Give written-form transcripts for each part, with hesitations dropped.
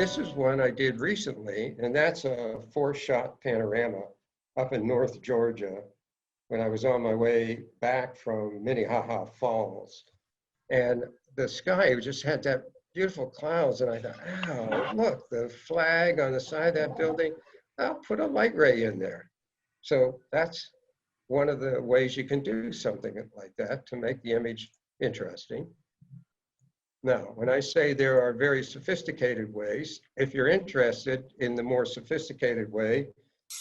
this is one I did recently, and that's a 4-shot panorama up in North Georgia when I was on my way back from Minnehaha Falls. And the sky just had that beautiful clouds, and I thought, oh, look, the flag on the side of that building, I'll put a light ray in there. So that's one of the ways you can do something like that to make the image interesting. Now, when I say there are very sophisticated ways, if you're interested in the more sophisticated way,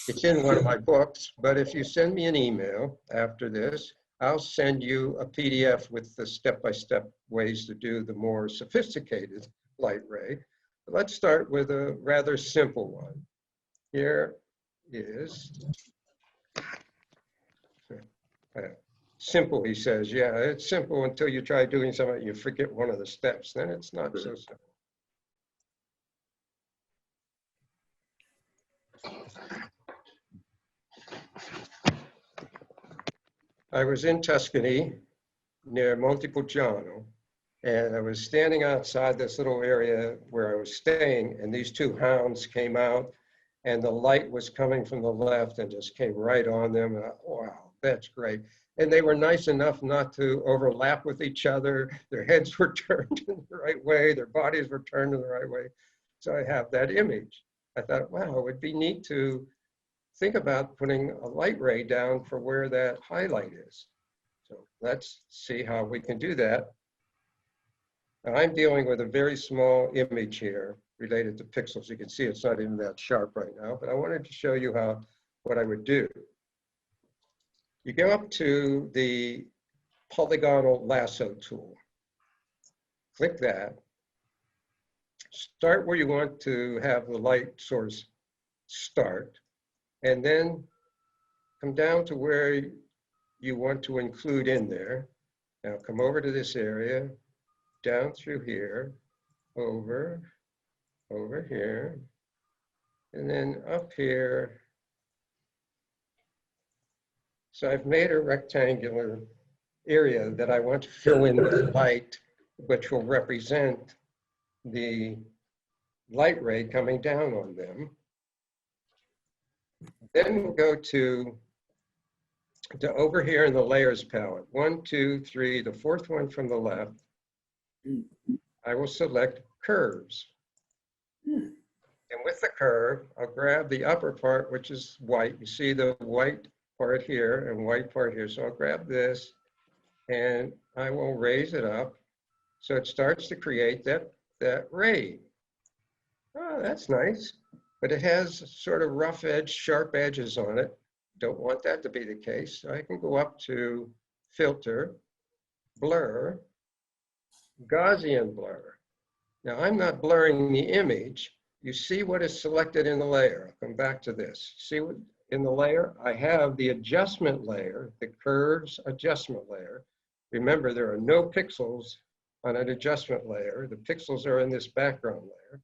it's in one of my books, but if you send me an email after this, I'll send you a PDF with the step-by-step ways to do the more sophisticated light ray. But let's start with a rather simple one. Here is simple, he says. Yeah, it's simple until you try doing something, you forget one of the steps, then it's not so simple. I was in Tuscany near Montepulciano, and I was standing outside this little area where I was staying, and these two hounds came out, and the light was coming from the left and just came right on them. And wow, that's great. And they were nice enough not to overlap with each other. Their heads were turned in the right way. Their bodies were turned in the right way. So I have that image. I thought, wow, it would be neat to think about putting a light ray down for where that highlight is. So let's see how we can do that. Now, I'm dealing with a very small image here related to pixels. You can see it's not even that sharp right now, but I wanted to show you what I would do. You go up to the polygonal lasso tool. Click that. Start where you want to have the light source start, and then come down to where you want to include in there. Now come over to this area, down through here, over here, and then up here. So I've made a rectangular area that I want to fill in with light, which will represent the light ray coming down on them. Then we'll go to over here in the layers palette. 1, 2, 3, the fourth one from the left. I will select curves. And with the curve, I'll grab the upper part, which is white. You see the white part here and white part here. So I'll grab this and I will raise it up so it starts to create that ray. Oh, that's nice. But it has sort of rough edge, sharp edges on it. Don't want that to be the case. So I can go up to Filter, Blur, Gaussian Blur. Now I'm not blurring the image. You see what is selected in the layer. I'll come back to this. See what in the layer? I have the adjustment layer, the curves adjustment layer. Remember, there are no pixels on an adjustment layer. The pixels are in this background layer.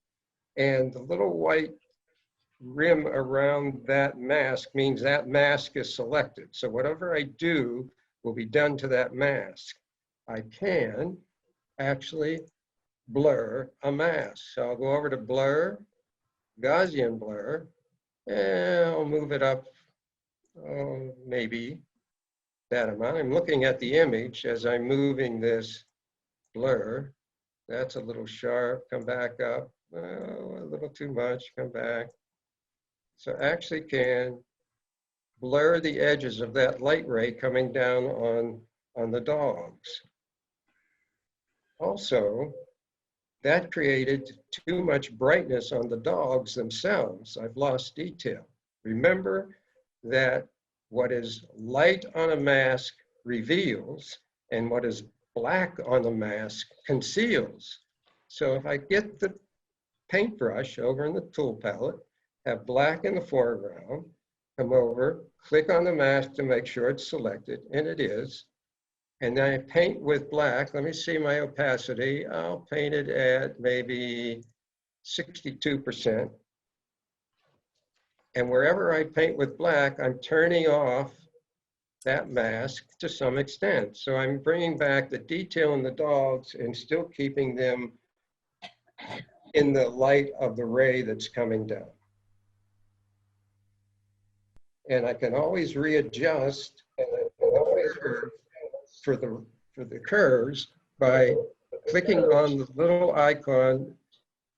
And the little white rim around that mask means that mask is selected. So whatever I do will be done to that mask. I can actually blur a mask. So I'll go over to Blur, Gaussian Blur, and I'll move it up, maybe that amount. I'm looking at the image as I'm moving this blur. That's a little sharp, come back up. A little too much, come back. So I actually can blur the edges of that light ray coming down on the dogs. Also, that created too much brightness on the dogs themselves. I've lost detail. Remember that what is light on a mask reveals, and what is black on the mask conceals. So if I get the paintbrush over in the tool palette, have black in the foreground, come over, click on the mask to make sure it's selected, and it is. And then I paint with black. Let me see my opacity. I'll paint it at maybe 62%. And wherever I paint with black, I'm turning off that mask to some extent. So I'm bringing back the detail in the dogs and still keeping them in the light of the ray that's coming down. And I can always readjust for the curves by clicking on the little icon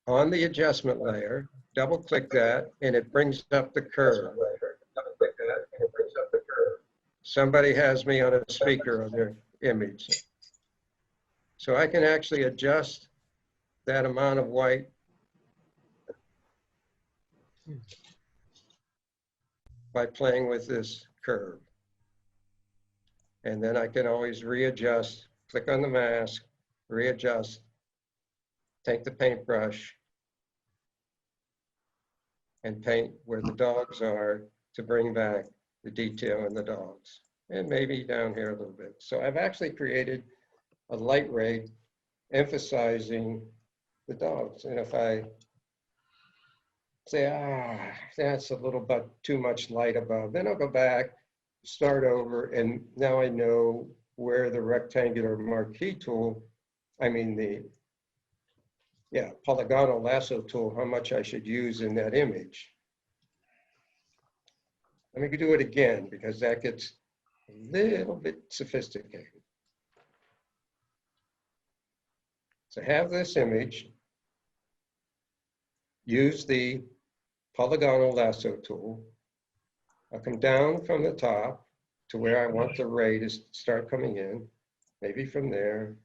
on the adjustment layer, double click that, and it brings up the curve. Somebody has me on a speaker on their image. So I can actually adjust that amount of white by playing with this curve. And then I can always readjust, click on the mask, readjust, take the paintbrush, and paint where the dogs are to bring back the detail in the dogs. And maybe down here a little bit. So I've actually created a light ray emphasizing the dogs. And if I say, that's a little bit too much light above, then I'll go back, start over, and now I know where the rectangular marquee tool, polygonal lasso tool, how much I should use in that image. Let me do it again because that gets a little bit sophisticated. So have this image, use the polygonal lasso tool. I'll come down from the top to where I want the ray to start coming in, maybe from there,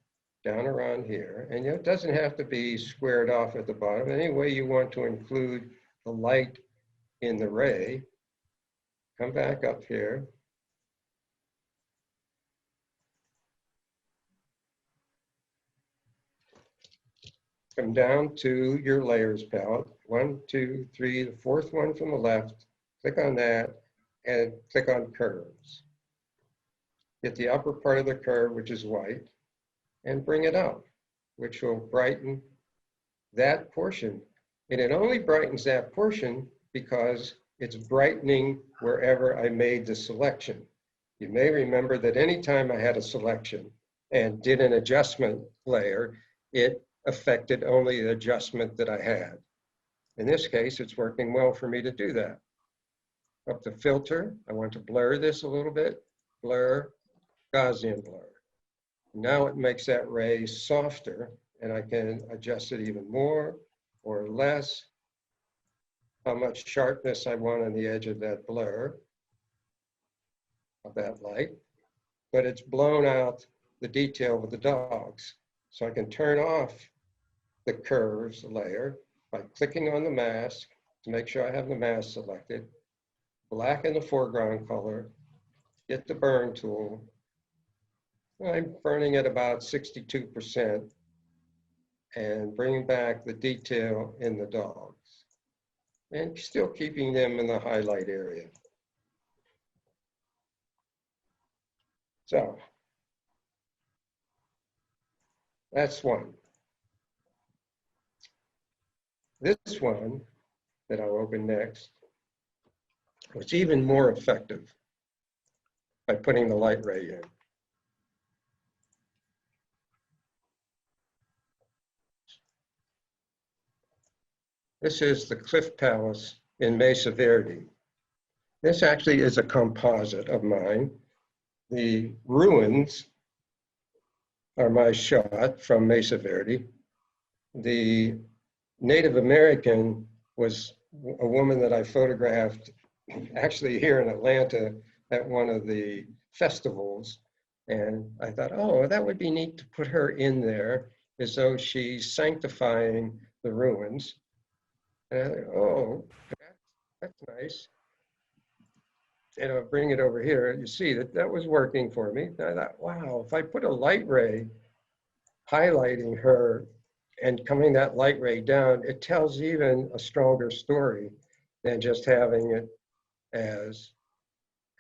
down around here. And it doesn't have to be squared off at the bottom. Any way you want to include the light in the ray, come back up here. Come down to your layers palette. 1, 2, 3, the fourth one from the left. Click on that and click on curves. Get the upper part of the curve, which is white, and bring it up, which will brighten that portion. And it only brightens that portion because it's brightening wherever I made the selection. You may remember that anytime I had a selection and did an adjustment layer, it affected only the adjustment that I had. In this case, it's working well for me to do that. Up to filter, I want to blur this a little bit, blur, Gaussian blur. Now it makes that ray softer and I can adjust it even more or less, how much sharpness I want on the edge of that blur, of that light, but it's blown out the detail of the dogs. So I can turn off the curves layer by clicking on the mask to make sure I have the mask selected, blacken the foreground color, get the burn tool. I'm burning at about 62% and bringing back the detail in the dogs and still keeping them in the highlight area. So that's one. This one that I'll open next was even more effective by putting the light ray in. This is the Cliff Palace in Mesa Verde. This actually is a composite of mine. The ruins are my shot from Mesa Verde. The Native American was a woman that I photographed actually here in Atlanta at one of the festivals. And I thought, oh, that would be neat to put her in there as though she's sanctifying the ruins. And I thought, oh, that's nice. And I'll bring it over here. You see that was working for me. And I thought, wow, if I put a light ray highlighting her and coming that light ray down, it tells even a stronger story than just having it as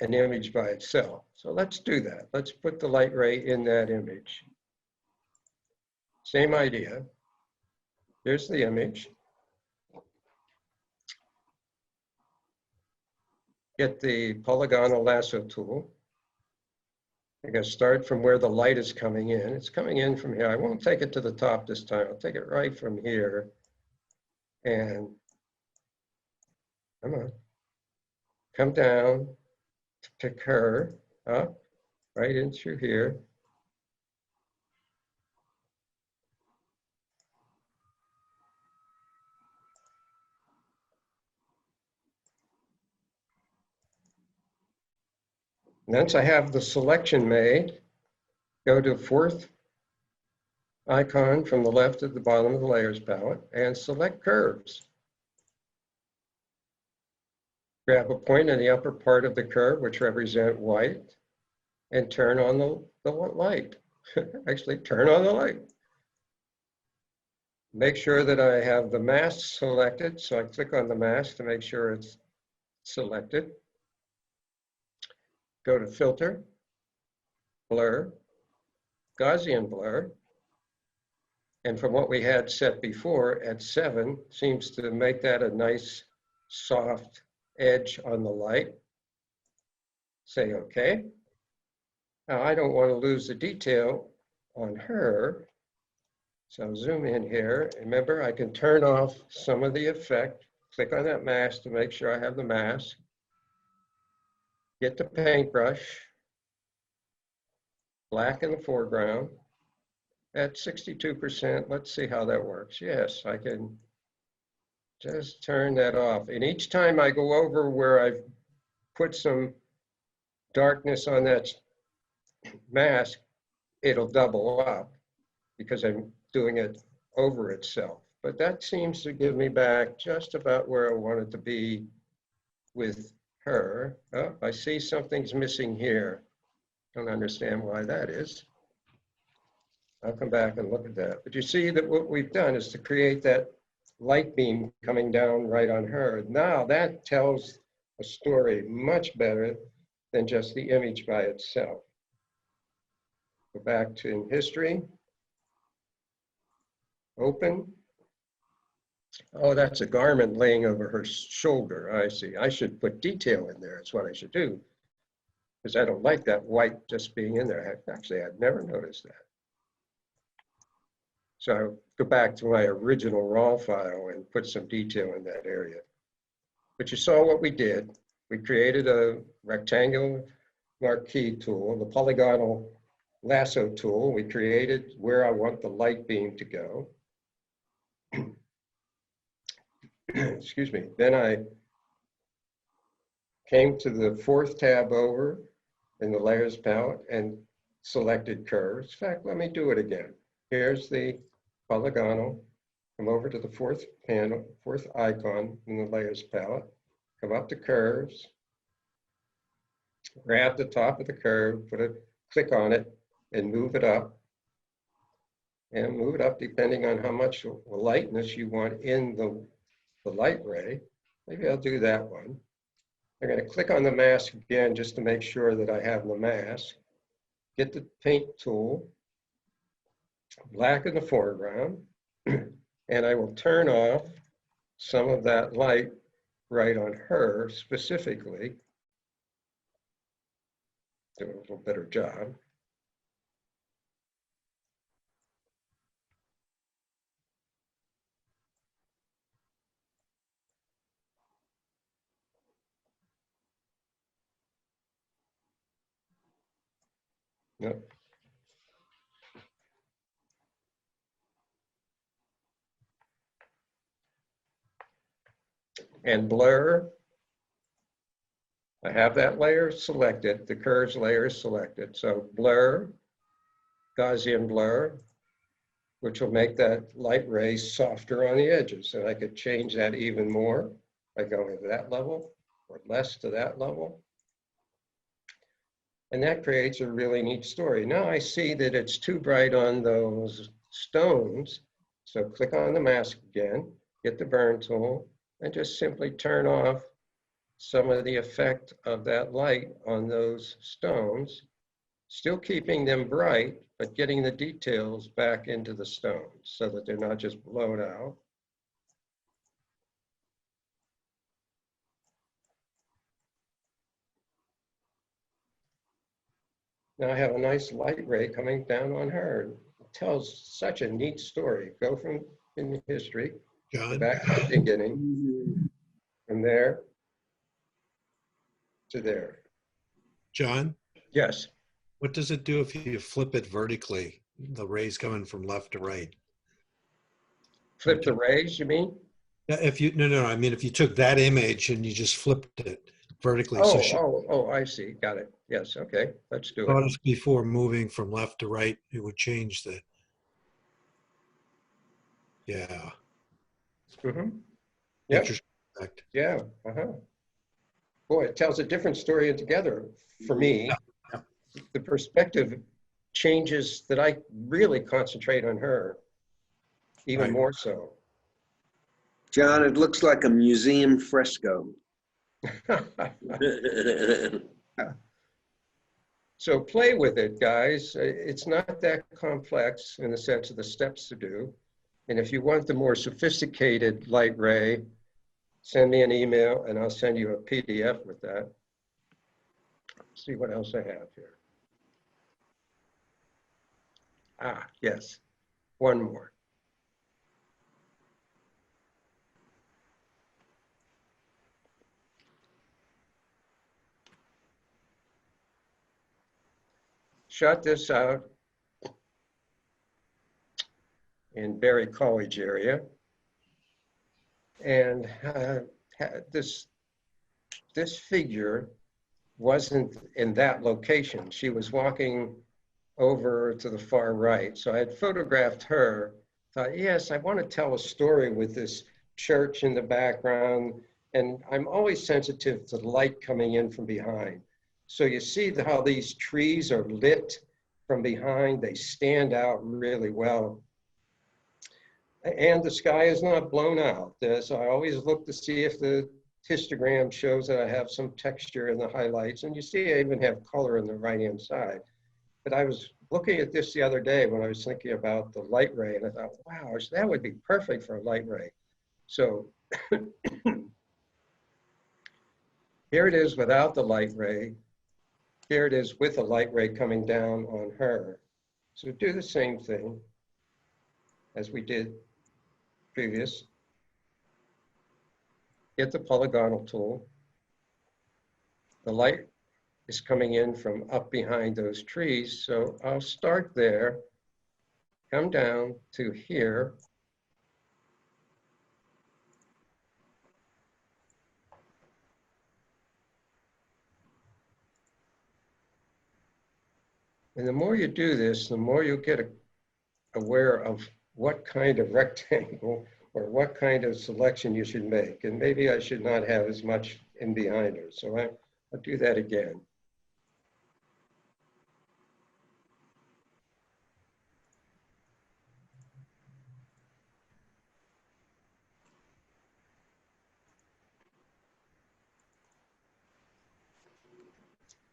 an image by itself. So let's do that. Let's put the light ray in that image. Same idea. Here's the image. Get the polygonal lasso tool. I'm going to start from where the light is coming in. It's coming in from here. I won't take it to the top this time. I'll take it right from here And come down to pick her up right in through here. Once I have the selection made, go to fourth icon from the left at the bottom of the layers palette and select curves. Grab a point in the upper part of the curve, which represent white, and turn on the light. Actually, turn on the light. Make sure that I have the mask selected. So I click on the mask to make sure it's selected. Go to Filter, Blur, Gaussian Blur. And from what we had set before at 7, seems to make that a nice soft edge on the light. Say OK. Now I don't want to lose the detail on her. So I'll zoom in here. Remember, I can turn off some of the effect. Click on that mask to make sure I have the mask. Get the paintbrush. Black in the foreground. At 62%, let's see how that works. Yes, I can just turn that off. And each time I go over where I've put some darkness on that mask, it'll double up because I'm doing it over itself. But that seems to give me back just about where I want it to be with her. Oh, I see something's missing here. Don't understand why that is. I'll come back and look at that. But you see that what we've done is to create that light beam coming down right on her. Now that tells a story much better than just the image by itself. Go back to in history. Open. Oh, that's a garment laying over her shoulder. I see. I should put detail in there. That's what I should do. Because I don't like that white just being in there. Actually, I'd never noticed that. So I'll go back to my original raw file and put some detail in that area. But you saw what we did. We created a rectangular marquee tool, the polygonal lasso tool. We created where I want the light beam to go. Excuse me. Then I came to the fourth tab over in the layers palette and selected curves. In fact, let me do it again. Here's the polygonal. Come over to the fourth panel, fourth icon in the layers palette. Come up to curves. Grab the top of the curve, click on it, and move it up. And move it up depending on how much lightness you want in the light ray. Maybe I'll do that one. I'm going to click on the mask again just to make sure that I have the mask. Get the paint tool, black in the foreground, and I will turn off some of that light right on her specifically. Do a little better job. Yep. And blur. I have that layer selected, the curves layer is selected. So blur, Gaussian blur, which will make that light ray softer on the edges. And I could change that even more by going to that level or less to that level. And that creates a really neat story. Now I see that it's too bright on those stones. So click on the mask again, get the burn tool, and just simply turn off some of the effect of that light on those stones, still keeping them bright, but getting the details back into the stones so that they're not just blown out. Now I have a nice light ray coming down on her. It tells such a neat story. Go from in history, Go John, back to the beginning, from there to there. John, Yes, what does it do if you flip it vertically? The rays coming from left to right. flip the rays, you mean? Yeah, if you no, I mean if you took that image and you just flipped it vertically, so Oh, she I see. Got it. Yes, okay, let's do it. notice before moving from left to right, it would change the yeah. Mm-hmm. Yep, Interesting effect. yeah, uh-huh. Boy, it tells a different story altogether for me. Yeah. The perspective changes that I really concentrate on her, even Right. more so. John, it looks like a museum fresco. So play with it, guys. It's not that complex in the sense of the steps to do. And if you want the more sophisticated light ray, send me an email and I'll send you a PDF with that. Let's see what else I have here. Ah, yes, one more. Shot this out in Berry College area. And this figure wasn't in that location. She was walking over to the far right. So I had photographed her, thought, yes, I want to tell a story with this church in the background. And I'm always sensitive to the light coming in from behind. So you see how these trees are lit from behind. They stand out really well. And the sky is not blown out. So I always look to see if the histogram shows that I have some texture in the highlights. And you see I even have color on the right-hand side. But I was looking at this the other day when I was thinking about the light ray, and I thought, wow, that would be perfect for a light ray. So here it is without the light ray. Here it is with the light ray coming down on her. So do the same thing as we did previous. Get the polygonal tool. The light is coming in from up behind those trees. So I'll start there, come down to here. And the more you do this, the more you'll get aware of what kind of rectangle or what kind of selection you should make. And maybe I should not have as much in behind her. So I'll do that again.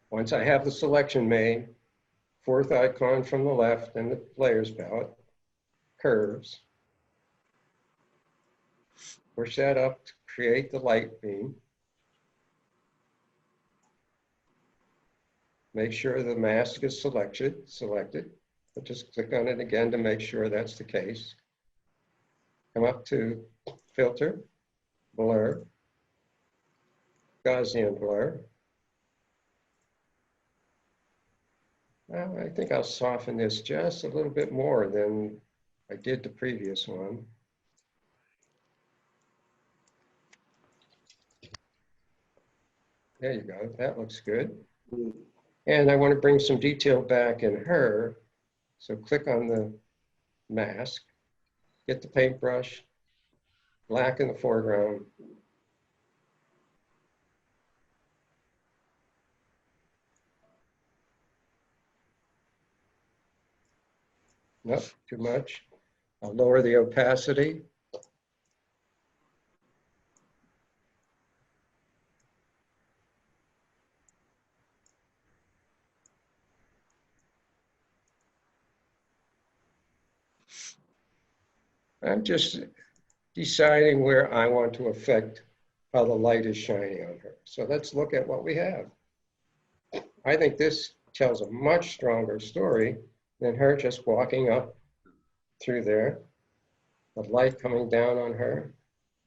Once I have the selection made, fourth icon from the left and the layers palette, curves. Push that up to create the light beam. Make sure the mask is selected. But just click on it again to make sure that's the case. Come up to filter, blur, Gaussian blur. Well, I think I'll soften this just a little bit more than I did the previous one. There you go, that looks good. And I want to bring some detail back in her. So click on the mask, get the paintbrush, black in the foreground. Nope, too much. I'll lower the opacity. I'm just deciding where I want to affect how the light is shining on her. So let's look at what we have. I think this tells a much stronger story than her just walking up through there. the light coming down on her.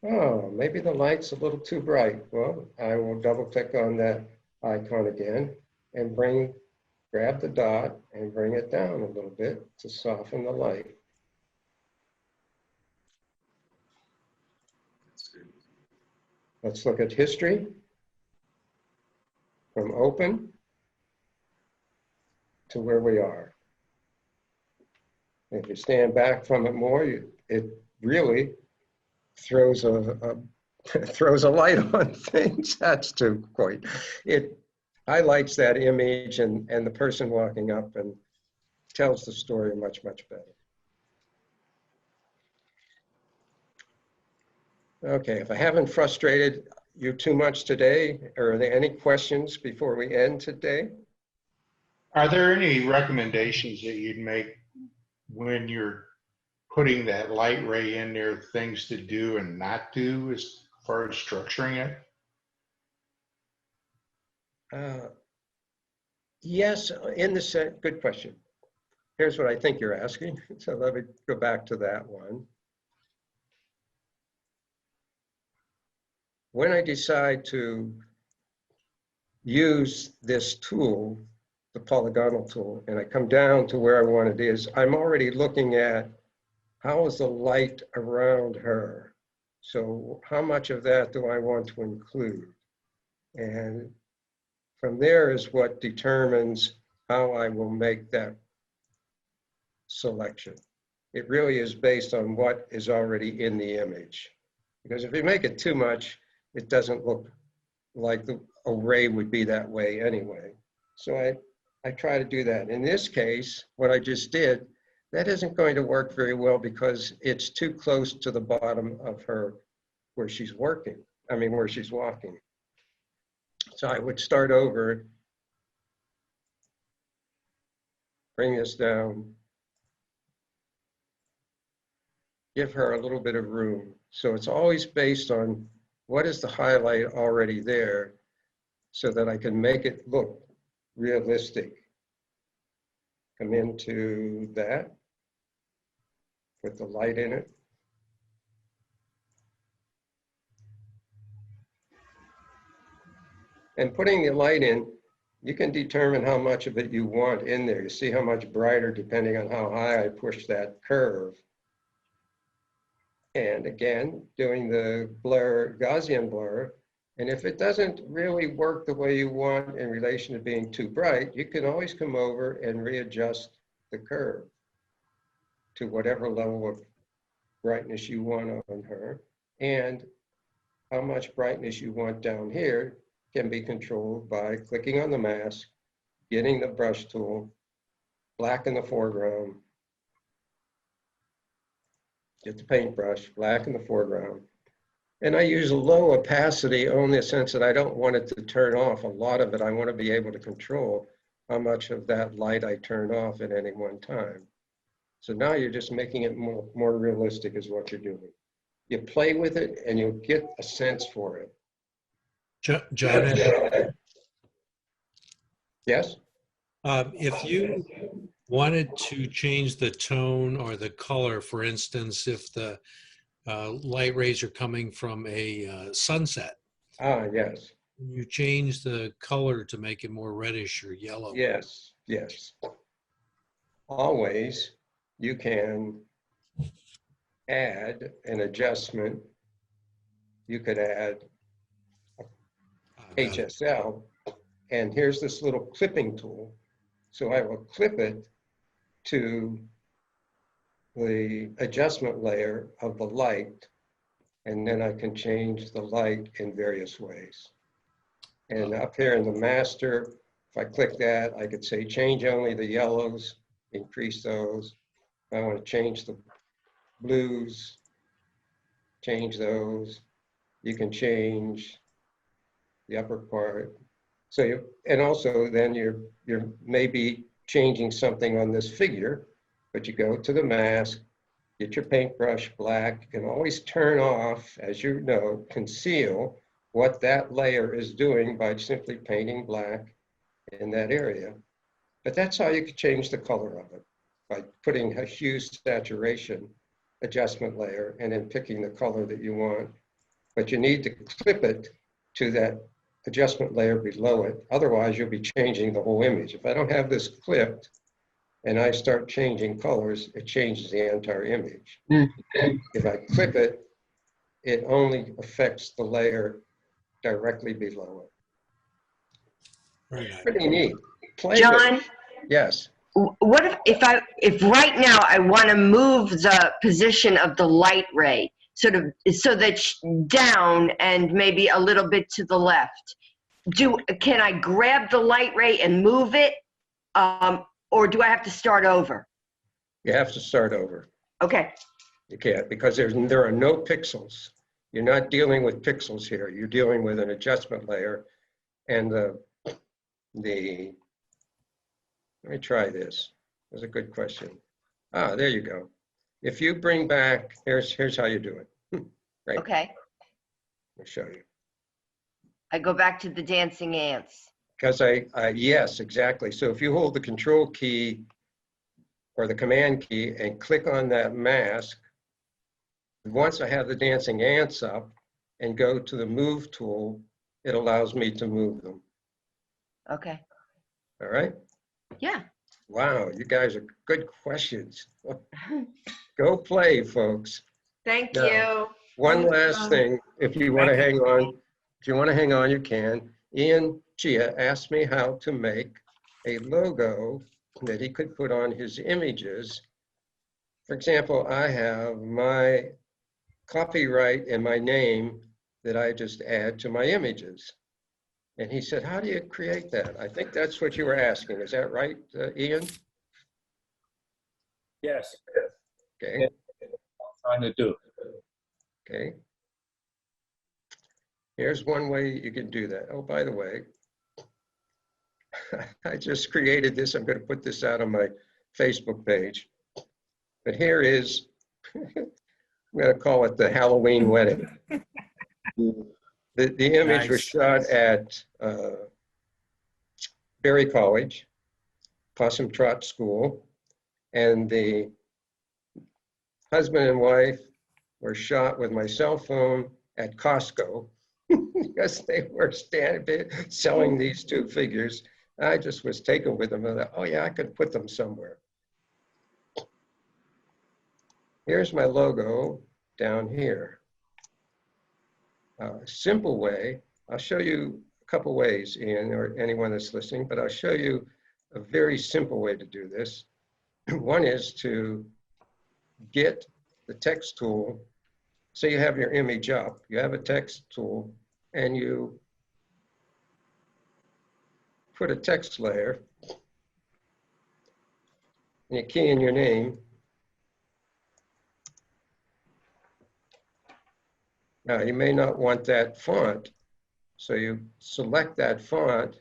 Oh, maybe the light's a little too bright. Well, I will double click on that icon again and grab the dot and bring it down a little bit to soften the light. Let's look at history. From open to where we are. If you stand back from it more, it really throws throws a light on things. That's too quite. It highlights that image and the person walking up and tells the story much, much better. Okay, if I haven't frustrated you too much today, are there any questions before we end today? Are there any recommendations that you'd make when you're putting that light ray in there, things to do and not do as far as structuring it? Yes, in the set, good question. Here's what I think you're asking. So let me go back to that one. When I decide to use this tool, the polygonal tool, and I come down to where I want it is, I'm already looking at how is the light around her. So how much of that do I want to include? And from there is what determines how I will make that selection. It really is based on what is already in the image. Because if you make it too much, it doesn't look like the array would be that way anyway. So I try to do that. In this case, what I just did, that isn't going to work very well because it's too close to the bottom of her where she's working. I mean, where she's walking. So I would start over, bring this down, give her a little bit of room. So it's always based on what is the highlight already there so that I can make it look realistic. Come into that, put the light in it. And putting the light in, you can determine how much of it you want in there. You see how much brighter depending on how high I push that curve. And again, doing the blur, Gaussian blur. And if it doesn't really work the way you want in relation to being too bright, you can always come over and readjust the curve to whatever level of brightness you want on her. And how much brightness you want down here can be controlled by clicking on the mask, getting the brush tool, black in the foreground, get the paintbrush, black in the foreground. And I use a low opacity only in the sense that I don't want it to turn off. A lot of it, I want to be able to control how much of that light I turn off at any one time. So now you're just making it more realistic is what you're doing. You play with it and you'll get a sense for it. John, Yes? if you wanted to change the tone or the color, for instance, if the light rays are coming from a sunset, Yes. you change the color to make it more reddish or yellow. Yes, yes. Always, you can add an adjustment. You could add HSL, and here's this little clipping tool. So I will clip it to the adjustment layer of the light, and then I can change the light in various ways. And up here in the master, if I click that, I could say change only the yellows, increase those. If I want to change the blues, change those. You can change the upper part. So and also then you're maybe changing something on this figure, but you go to the mask, get your paintbrush black, and always turn off, as you know, conceal what that layer is doing by simply painting black in that area. But that's how you can change the color of it, by putting a hue saturation. adjustment layer and then picking the color that you want. But you need to clip it to that adjustment layer below it. Otherwise, you'll be changing the whole image. If I don't have this clipped and I start changing colors, it changes the entire image. If I clip it, it only affects the layer directly below it. Very nice. Pretty neat. Play with it. John, Yes. what if right now I want to move the position of the light ray sort of so that down and maybe a little bit to the left? Can I grab the light ray and move it, or do I have to start over? You have to start over. Okay. You can't, because there are no pixels. You're not dealing with pixels here. You're dealing with an adjustment layer. And let me try this. That's a good question. There you go. If you bring back, here's how you do it. Right. Okay. Let me show you. I go back to the dancing ants. Because yes, exactly. So if you hold the control key or the command key and click on that mask, once I have the dancing ants up and go to the move tool, it allows me to move them. Okay. All right? Yeah. Wow, you guys are good questions. Go play, folks. Thank No. you. One last thing, if you want to hang on, you can. Ian Chia asked me how to make a logo that he could put on his images. For example, I have my copyright and my name that I just add to my images. And he said, how do you create that? I think that's what you were asking. Is that right, Ian? Yes, Okay, trying to do. okay. Here's one way you can do that. Oh, by the way, I just created this. I'm going to put this out on my Facebook page. But here is, I'm going to call it the Halloween wedding. The image was Nice. shot at Berry College, Possum Trot School, and the husband and wife were shot with my cell phone at Costco because they were selling these two figures. I just was taken with them. I thought, oh yeah, I could put them somewhere. Here's my logo down here. Simple way, I'll show you a couple ways, Ian, or anyone that's listening, but I'll show you a very simple way to do this. One is to get the text tool. Say you have your image up, you have a text tool, and you put a text layer, and you key in your name. Now, you may not want that font, so you select that font,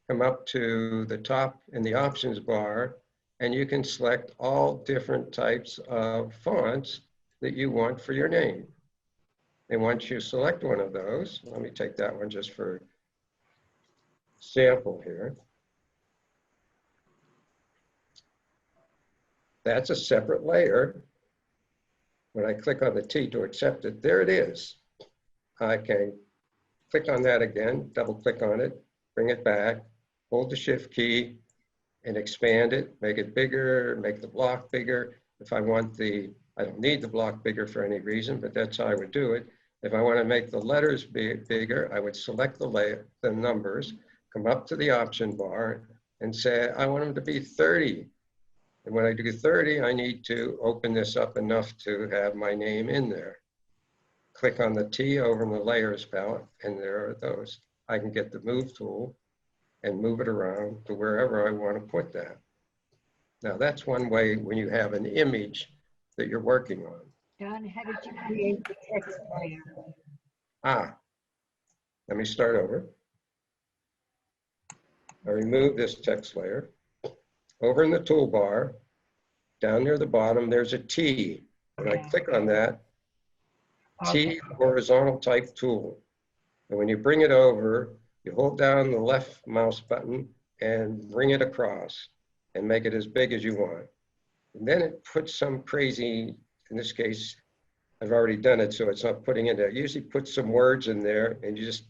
come up to the top in the options bar, and you can select all different types of fonts that you want for your name. And once you select one of those, let me take that one just for sample here. That's a separate layer. When I click on the T to accept it, there it is. I can click on that again, double click on it, bring it back, hold the shift key and expand it, make it bigger, make the block bigger. If I want I don't need the block bigger for any reason, but that's how I would do it. If I want to make the letters bigger, I would select the numbers, come up to the option bar and say, I want them to be 30. And when I do 30, I need to open this up enough to have my name in there. Click on the T over in the layers palette, and there are those. I can get the move tool and move it around to wherever I want to put that. Now that's one way when you have an image that you're working on. John, how did you create the text layer? Let me start over. I remove this text layer. Over in the toolbar, down near the bottom, there's a T. When I click on that, T horizontal type tool. And when you bring it over, you hold down the left mouse button and bring it across and make it as big as you want. And then it puts some crazy in this case, I've already done it, so it's not putting in there. Usually put some words in there and you just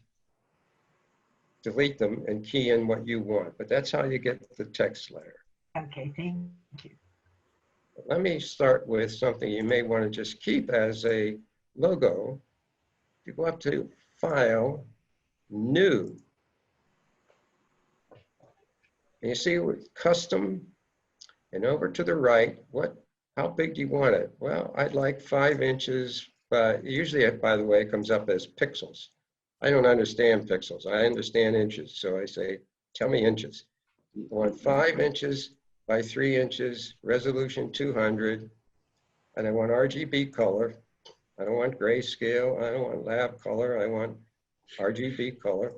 delete them and key in what you want. But that's how you get the text layer. Okay, thank you. Let me start with something you may want to just keep as a logo. If you go up to File, New, and you see with Custom, and over to the right, how big do you want it? Well, I'd like 5 inches, but usually, by the way, it comes up as pixels. I don't understand pixels. I understand inches. So I say, tell me inches. I want 5 inches by 3 inches, resolution 200, and I want RGB color. I don't want grayscale. I don't want lab color. I want RGB color.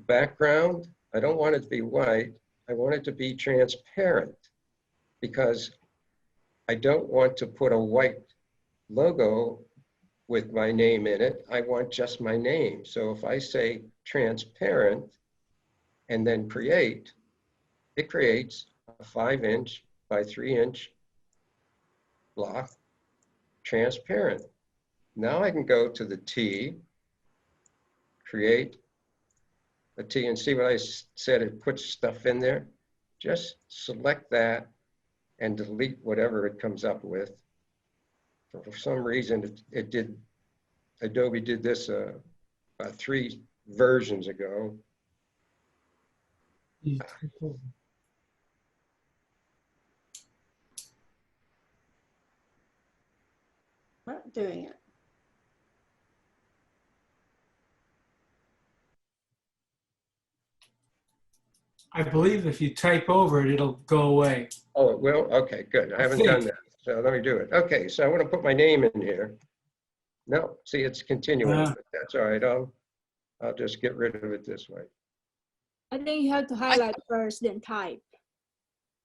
Background, I don't want it to be white. I want it to be transparent because I don't want to put a white logo with my name in it. I want just my name. So if I say transparent and then create, it creates a 5 inch by 3 inch block, transparent. Now I can go to the T, create a T, and see what I said, it puts stuff in there. Just select that and delete whatever it comes up with. For some reason, Adobe did this about 3 versions ago. Not doing it. I believe if you type over it, it'll go away. Oh, it will? Okay, good. I haven't done that. So let me do it. Okay, so I want to put my name in here. No, see, it's continuing, but that's all right. I'll just get rid of it this way. I think you have to highlight first, then type.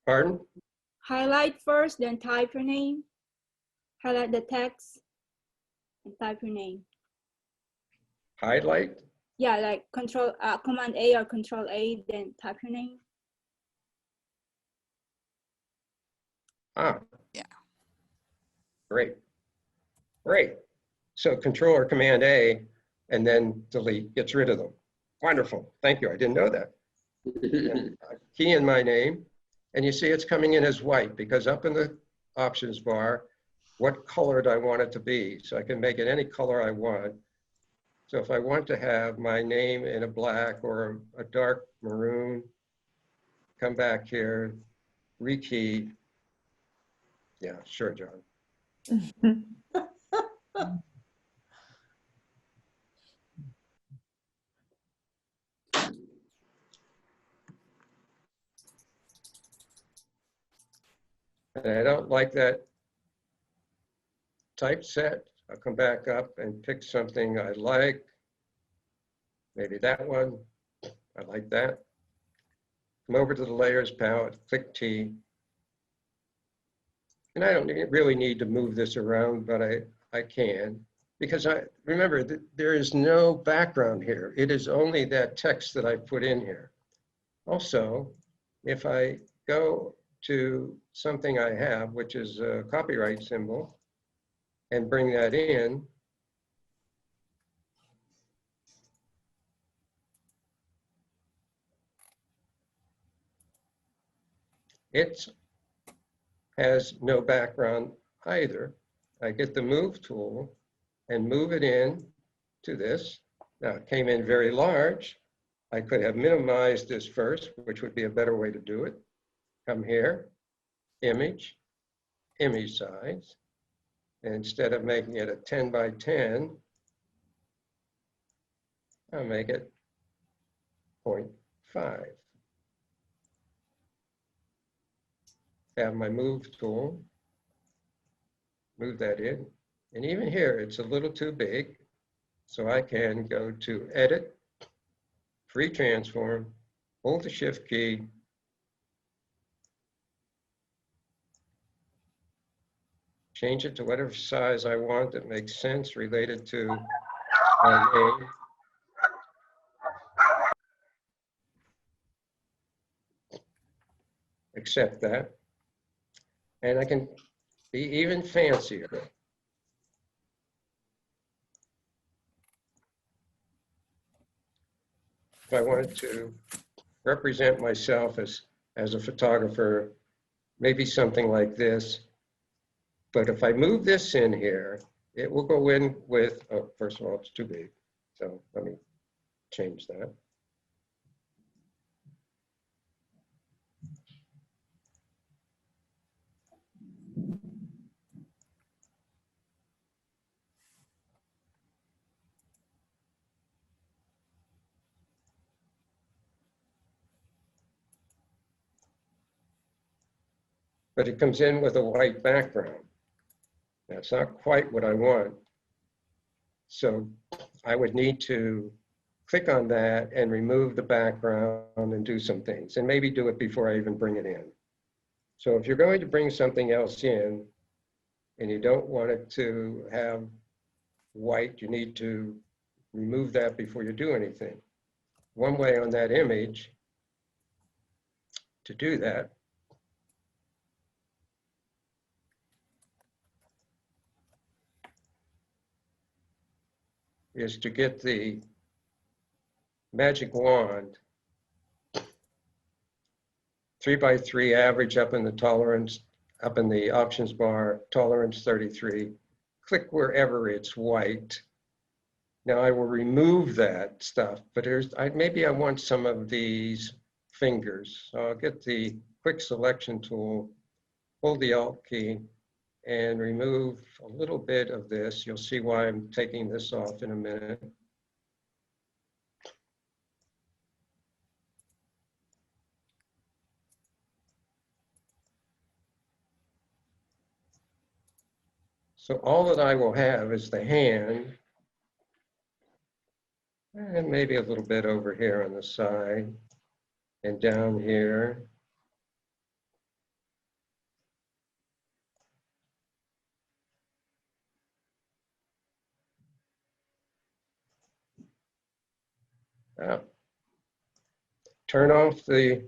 Pardon? Highlight first, then type your name. Highlight the text and type your name. Highlight? Yeah, like Command A or Control A, then type your name. Ah. Yeah. Great. Great. So Control or Command A and then delete gets rid of them. Wonderful. Thank you. I didn't know that. Key in my name, and you see it's coming in as white because up in the options bar, what color do I want it to be? So I can make it any color I want. So if I want to have my name in a black or a dark maroon, come back here, rekey. Yeah, sure, John. And I don't like that typeset. I'll come back up and pick something I like. Maybe that one. I like that. Come over to the layers palette, click T. And I don't really need to move this around, but I can. Because remember, there is no background here. It is only that text that I put in here. Also, if I go to something I have, which is a copyright symbol, and bring that in, it has no background either. I get the move tool and move it in to this. Now it came in very large. I could have minimized this first, which would be a better way to do it. Come here, image, image size. And instead of making it a 10 by 10, I'll make it 0.5. Have my move tool, move that in. And even here, it's a little too big. So I can go to Edit, Free Transform, hold the Shift key, change it to whatever size I want that makes sense related to my name. Accept that. And I can be even fancier. If I wanted to represent myself as a photographer, maybe something like this. But if I move this in here, it will go in with, oh, first of all, it's too big. So let me change that. But it comes in with a white background. That's not quite what I want. So I would need to click on that and remove the background and do some things, and maybe do it before I even bring it in. So if you're going to bring something else in and you don't want it to have white, you need to remove that before you do anything. One way on that image to do that is to get the magic wand, 3x3 average up in the tolerance, up in the options bar, tolerance 33, click wherever it's white. Now I will remove that stuff, but maybe I want some of these fingers. So I'll get the quick selection tool, hold the Alt key, and remove a little bit of this. You'll see why I'm taking this off in a minute. So all that I will have is the hand, and maybe a little bit over here on the side and down here. Turn off the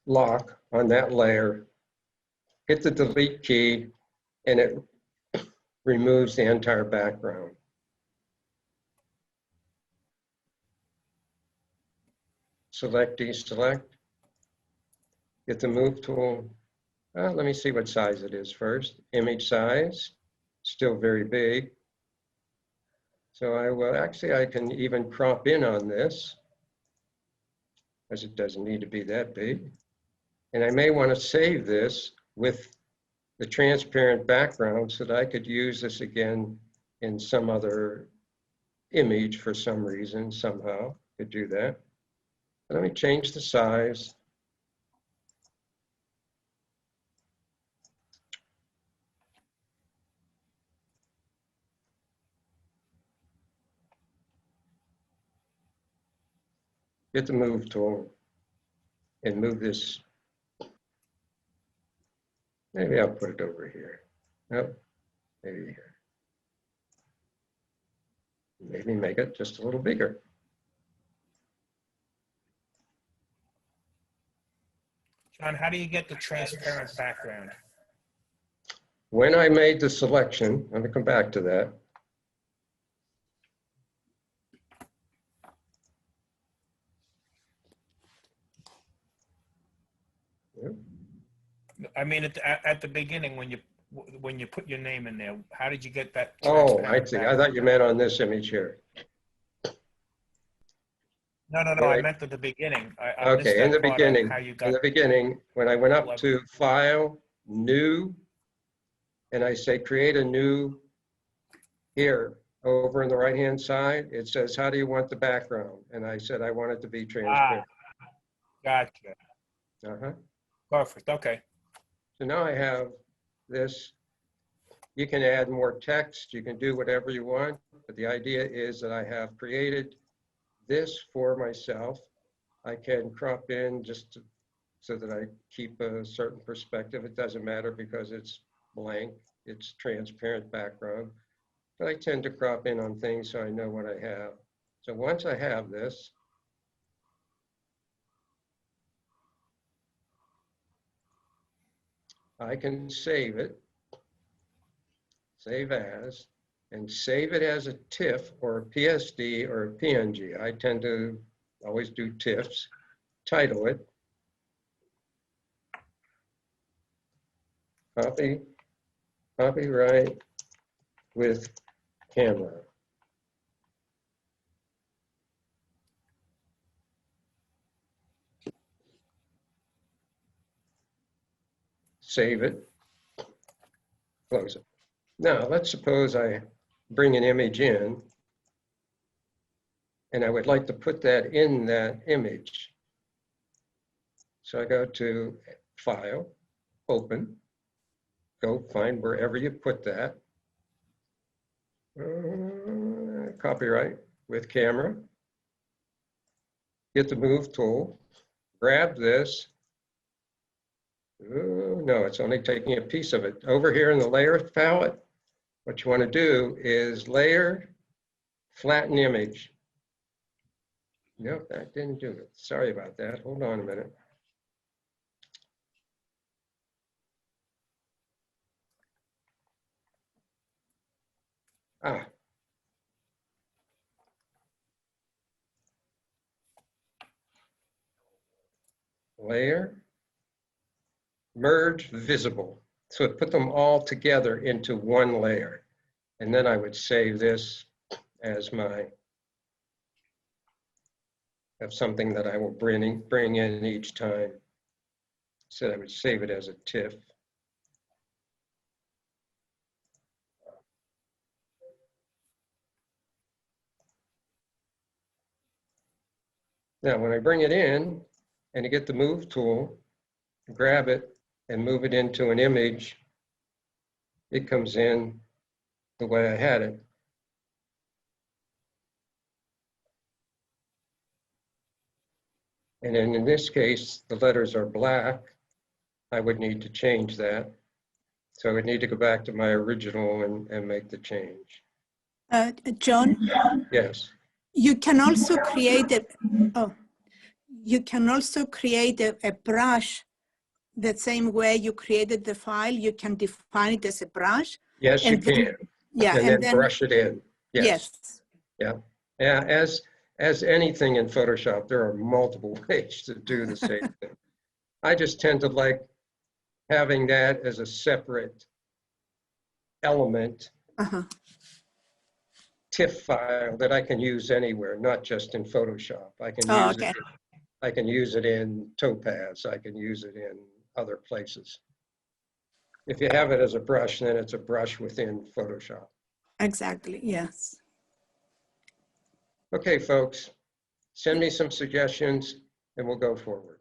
lock on that layer, hit the delete key, and it removes the entire background. Select, deselect, get the move tool. Let me see what size it is first. Image size, still very big. So I can even crop in on this, as it doesn't need to be that big. And I may want to save this with the transparent background so that I could use this again in some other image for some reason, somehow. Could do that. Let me change the size. Get the move tool and move this. Maybe I'll put it over here. Nope, maybe here. Maybe make it just a little bigger. John, how do you get the transparent background? When I made the selection, I'm gonna come back to that. I mean, at the beginning, when you put your name in there, how did you get that? Oh, transparent I see. I background? thought you meant on this image here. No, Right. I meant at the beginning. I missed Okay, in that the part on beginning, how you in got. the beginning, when I went up to File, New, and I say Create a New, here, over on the right-hand side, it says, how do you want the background? And I said, I want it to be transparent. Gotcha. Uh-huh. Perfect. Okay. So now I have this. You can add more text, you can do whatever you want, but the idea is that I have created this for myself. I can crop in just so that I keep a certain perspective. It doesn't matter because it's blank, it's transparent background. But I tend to crop in on things so I know what I have. So once I have this, I can save it, save as, and save it as a TIFF or a PSD or a PNG. I tend to always do TIFFs. Title it. Copyright with camera. Save it, close it. Now, let's suppose I bring an image in and I would like to put that in that image. So I go to File, Open, go find wherever you put that. Copyright with camera. Get the Move tool, grab this. No, it's only taking a piece of it. Over here in the Layer palette, what you want to do is Layer, Flatten Image. Nope, that didn't do it. Sorry about that. Hold on a minute. Ah. Layer, Merge Visible. So it put them all together into one layer. And then I would save this as my, of something that I will bring in each time. So I would save it as a TIFF. Now, when I bring it in and you get the Move tool, grab it and move it into an image, it comes in the way I had it. And then in this case, the letters are black. I would need to change that. So I would need to go back to my original and make the change. John, Yes. you can also create a brush the same way you created the file. You can define it as a brush. Yes, you And then- can. Yeah, And then brush it in. Yes. yes. Yeah, as anything in Photoshop, there are multiple ways to do the same thing. I just tend to like having that as a separate element, TIFF file that I can use anywhere, not just in Photoshop. I can Oh, use okay. I can use it in Topaz. I can use it in other places. If you have it as a brush, then it's a brush within Photoshop. Exactly, yes. Okay, folks, send me some suggestions and we'll go forward.